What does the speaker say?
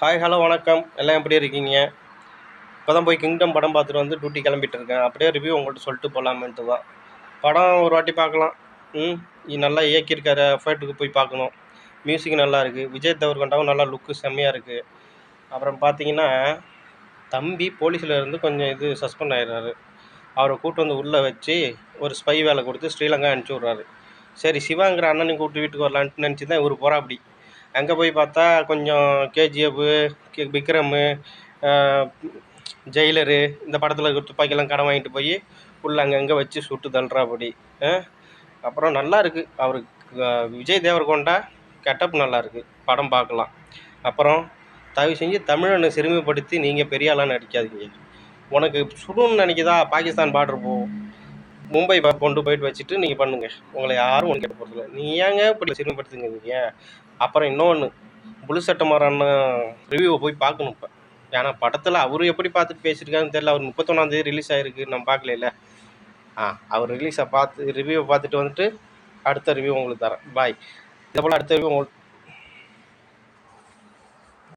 Hi hello வணக்கம். எல்லாம் எப்படி இருக்கீங்க? இப்போ தான் போய் கிங்டம் படம் பார்த்துட்டு வந்து டியூட்டி கிளம்பிட்டு இருக்கேன். அப்படியே ரிவ்யூ உங்கள்கிட்ட சொல்லிட்டு போகலாமேன்ட்டு தான். படம் ஒரு வாட்டி பார்க்கலாம். நல்லா இயக்கியிருக்காரு. எஃபர்ட்டுக்கு போய் பார்க்கணும். மியூசிக் நல்லா இருக்குது. விஜய் தேவர்கொண்டாவும் நல்லா லுக்கு செம்மையாக இருக்குது. அப்புறம் பார்த்தீங்கன்னா, தம்பி போலீஸில் இருந்து கொஞ்சம் சஸ்பெண்ட் ஆயிடுறாரு. அவரை கூட்டு வந்து உள்ளே வச்சு ஒரு ஸ்பை வேலை கொடுத்து ஸ்ரீலங்கா அனுப்பிச்சி விட்றாரு. சரி, சிவாங்கிற அண்ணனையும் கூப்பிட்டு வீட்டுக்கு வரலான்ட்டு நினச்சி தான் இவர் போகிறாப்படி. அங்கே போய் பார்த்தா கொஞ்சம் கேஜிஎஃப், விக்ரமு, ஜெயிலரு இந்த படத்தில் இருக்க துப்பாக்கியெல்லாம் கடன் வாங்கிட்டு போய் உள்ள அங்கங்கே வச்சு சுட்டு தள்ளுறாப்படி. அப்புறம் நல்லா இருக்குது அவருக்கு. விஜய் தேவர்கொண்டா கெட்டப் நல்லா இருக்குது. படம் பார்க்கலாம். அப்புறம் தயவு செஞ்சு தமிழனை சிறுமைப்படுத்தி நீங்கள் பெரிய ஆளாக நடிக்காதீங்க. உனக்கு சுடுன்னு நினைக்குதா, பாகிஸ்தான் பார்டர் போ, மும்பை கொண்டு போயிட்டு வச்சுட்டு நீங்கள் பண்ணுங்கள். உங்களை யாரும் ஒன்று கேட்க போகிறதில்ல. நீங்கள் ஏங்க இப்படி சிறுமைப்படுத்துங்க நீங்கள்? அப்புறம் இன்னொன்று, புலு சட்டமாறன் ரிவ்யூவை போய் பார்க்கணும் இப்போ. ஏன்னா படத்தில் அவர் எப்படி பார்த்துட்டு பேசியிருக்காருன்னு தெரியல. அவர் 31ஆந்தேதி ரிலீஸ் ஆகிருக்கு, நம்ம பார்க்கல. அவர் ரிவ்யூவை பார்த்துட்டு வந்துட்டு அடுத்த ரிவ்யூ உங்களுக்கு தரேன். பாய். இதே போல் அடுத்த ரிவ்யூ உங்களுக்கு